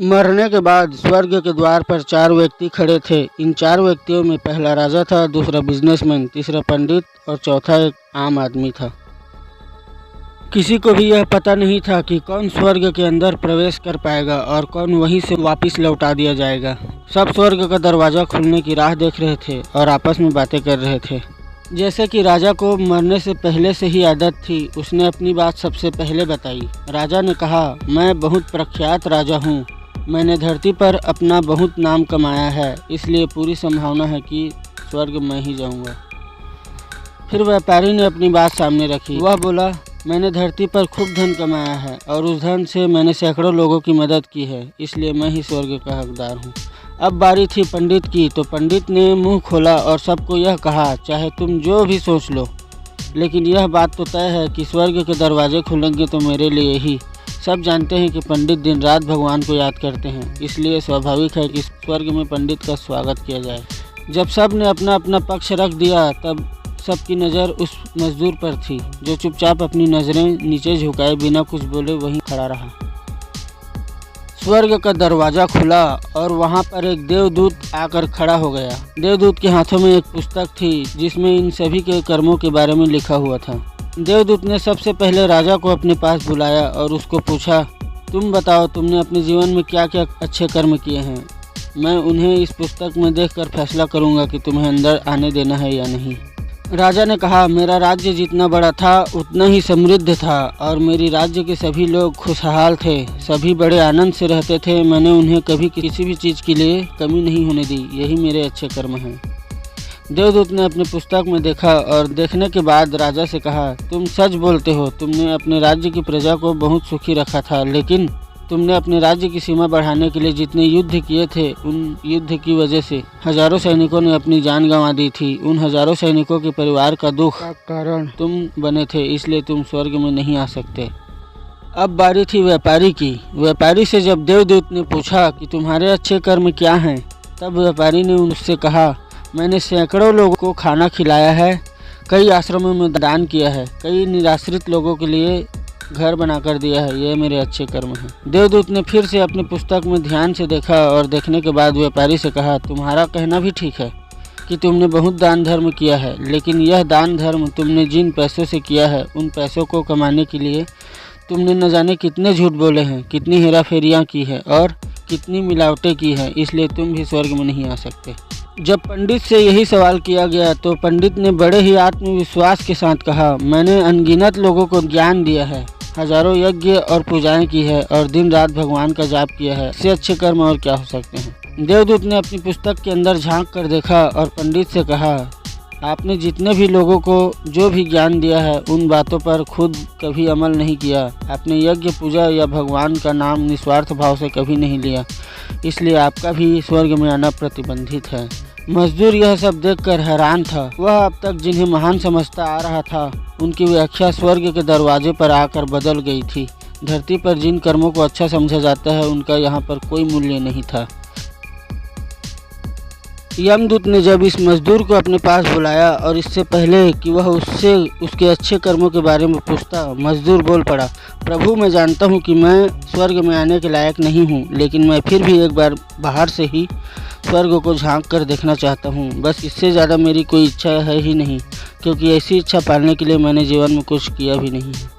मरने के बाद स्वर्ग के द्वार पर 4 व्यक्ति खड़े थे। इन 4 व्यक्तियों में पहला राजा था, दूसरा बिजनेसमैन, तीसरा पंडित और चौथा एक आम आदमी था। किसी को भी यह पता नहीं था कि कौन स्वर्ग के अंदर प्रवेश कर पाएगा और कौन वहीं से वापस लौटा दिया जाएगा। सब स्वर्ग का दरवाज़ा खुलने की राह देख रहे थे और आपस में बातें कर रहे थे। जैसे कि राजा को मरने से पहले से ही आदत थी, उसने अपनी बात सबसे पहले बताई। राजा ने कहा, मैं बहुत प्रख्यात राजा हूँ। मैंने धरती पर अपना बहुत नाम कमाया है, इसलिए पूरी संभावना है कि स्वर्ग मैं ही जाऊँगा। फिर व्यापारी ने अपनी बात सामने रखी। वह बोला, मैंने धरती पर खूब धन कमाया है और उस धन से मैंने सैकड़ों लोगों की मदद की है, इसलिए मैं ही स्वर्ग का हकदार हूँ। अब बारी थी पंडित की, तो पंडित ने मुंह खोला और सबको यह कहा, चाहे तुम जो भी सोच लो, लेकिन यह बात तो तय है कि स्वर्ग के दरवाजे खुलेंगे तो मेरे लिए ही। सब जानते हैं कि पंडित दिन रात भगवान को याद करते हैं, इसलिए स्वाभाविक है कि स्वर्ग में पंडित का स्वागत किया जाए। जब सब ने अपना अपना पक्ष रख दिया, तब सबकी नज़र उस मजदूर पर थी, जो चुपचाप अपनी नज़रें नीचे झुकाए बिना कुछ बोले वहीं खड़ा रहा। स्वर्ग का दरवाज़ा खुला और वहां पर एक देवदूत आकर खड़ा हो गया। देवदूत के हाथों में एक पुस्तक थी, जिसमें इन सभी के कर्मों के बारे में लिखा हुआ था। देवदूत ने सबसे पहले राजा को अपने पास बुलाया और उसको पूछा, तुम बताओ, तुमने अपने जीवन में क्या क्या अच्छे कर्म किए हैं। मैं उन्हें इस पुस्तक में देखकर फैसला करूंगा कि तुम्हें अंदर आने देना है या नहीं। राजा ने कहा, मेरा राज्य जितना बड़ा था उतना ही समृद्ध था और मेरी राज्य के सभी लोग खुशहाल थे। सभी बड़े आनंद से रहते थे। मैंने उन्हें कभी किसी भी चीज़ के लिए कमी नहीं होने दी। यही मेरे अच्छे कर्म हैं। देवदूत ने अपनी पुस्तक में देखा और देखने के बाद राजा से कहा, तुम सच बोलते हो। तुमने अपने राज्य की प्रजा को बहुत सुखी रखा था, लेकिन तुमने अपने राज्य की सीमा बढ़ाने के लिए जितने युद्ध किए थे, उन युद्ध की वजह से हजारों सैनिकों ने अपनी जान गंवा दी थी। उन हजारों सैनिकों के परिवार का दुख का कारण तुम बने थे, इसलिए तुम स्वर्ग में नहीं आ सकते। अब बारी थी व्यापारी की। व्यापारी से जब देवदूत ने पूछा कि तुम्हारे अच्छे कर्म क्या हैं, तब व्यापारी ने उससे कहा, मैंने सैकड़ों लोगों को खाना खिलाया है, कई आश्रमों में दान किया है, कई निराश्रित लोगों के लिए घर बनाकर दिया है। ये मेरे अच्छे कर्म हैं। देवदूत ने फिर से अपनी पुस्तक में ध्यान से देखा और देखने के बाद व्यापारी से कहा, तुम्हारा कहना भी ठीक है कि तुमने बहुत दान धर्म किया है, लेकिन यह दान धर्म तुमने जिन पैसों से किया है, उन पैसों को कमाने के लिए तुमने न जाने कितने झूठ बोले हैं, कितनी हेराफेरियाँ की है और कितनी मिलावटें की हैं, इसलिए तुम भी स्वर्ग में नहीं आ सकते। जब पंडित से यही सवाल किया गया तो पंडित ने बड़े ही आत्मविश्वास के साथ कहा, मैंने अनगिनत लोगों को ज्ञान दिया है, हजारों यज्ञ और पूजाएं की है और दिन रात भगवान का जाप किया है। इससे अच्छे कर्म और क्या हो सकते हैं। देवदूत ने अपनी पुस्तक के अंदर झांक कर देखा और पंडित से कहा, आपने जितने भी लोगों को जो भी ज्ञान दिया है, उन बातों पर खुद कभी अमल नहीं किया। आपने यज्ञ पूजा या भगवान का नाम निस्वार्थ भाव से कभी नहीं लिया, इसलिए आपका भी स्वर्ग में आना प्रतिबंधित है। मजदूर यह सब देखकर हैरान था। वह अब तक जिन्हें महान समझता आ रहा था, उनकी व्याख्या स्वर्ग के दरवाजे पर आकर बदल गई थी। धरती पर जिन कर्मों को अच्छा समझा जाता है, उनका यहाँ पर कोई मूल्य नहीं था। यमदूत ने जब इस मजदूर को अपने पास बुलाया और इससे पहले कि वह उससे उसके अच्छे कर्मों के बारे में पूछता, मजदूर बोल पड़ा, प्रभु, मैं जानता हूँ कि मैं स्वर्ग में आने के लायक नहीं हूँ, लेकिन मैं फिर भी एक बार बाहर से ही स्वर्ग को झांक कर देखना चाहता हूँ। बस इससे ज़्यादा मेरी कोई इच्छा है ही नहीं, क्योंकि ऐसी इच्छा पालने के लिए मैंने जीवन में कुछ किया भी नहीं है।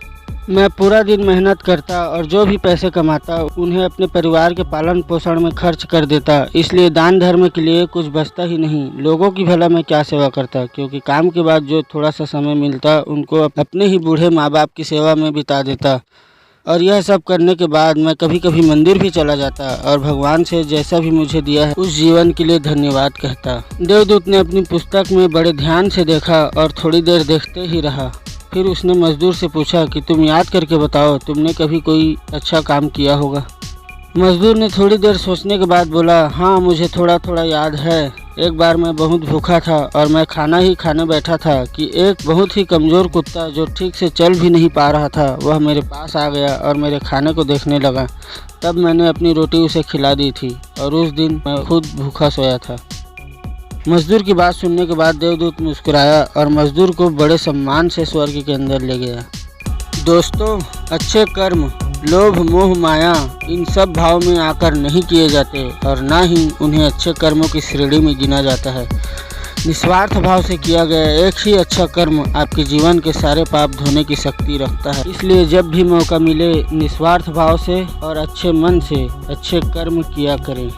मैं पूरा दिन मेहनत करता और जो भी पैसे कमाता उन्हें अपने परिवार के पालन पोषण में खर्च कर देता, इसलिए दान धर्म के लिए कुछ बचता ही नहीं। लोगों की भला मैं क्या सेवा करता, क्योंकि काम के बाद जो थोड़ा सा समय मिलता उनको अपने ही बूढ़े माँ बाप की सेवा में बिता देता। और यह सब करने के बाद मैं कभी कभी मंदिर भी चला जाता और भगवान से जैसा भी मुझे दिया है उस जीवन के लिए धन्यवाद कहता। देवदूत ने अपनी पुस्तक में बड़े ध्यान से देखा और थोड़ी देर देखते ही रहा। फिर उसने मजदूर से पूछा कि तुम याद करके बताओ, तुमने कभी कोई अच्छा काम किया होगा। मजदूर ने थोड़ी देर सोचने के बाद बोला, हाँ, मुझे थोड़ा थोड़ा याद है। एक बार मैं बहुत भूखा था और मैं खाना ही खाने बैठा था कि एक बहुत ही कमज़ोर कुत्ता जो ठीक से चल भी नहीं पा रहा था, वह मेरे पास आ गया और मेरे खाने को देखने लगा। तब मैंने अपनी रोटी उसे खिला दी थी और उस दिन मैं खुद भूखा सोया था। मजदूर की बात सुनने के बाद देवदूत मुस्कुराया और मजदूर को बड़े सम्मान से स्वर्ग के अंदर ले गया। दोस्तों, अच्छे कर्म लोभ मोह माया इन सब भाव में आकर नहीं किए जाते और ना ही उन्हें अच्छे कर्मों की श्रेणी में गिना जाता है। निस्वार्थ भाव से किया गया एक ही अच्छा कर्म आपके जीवन के सारे पाप धोने की शक्ति रखता है। इसलिए जब भी मौका मिले निस्वार्थ भाव से और अच्छे मन से अच्छे कर्म किया करें।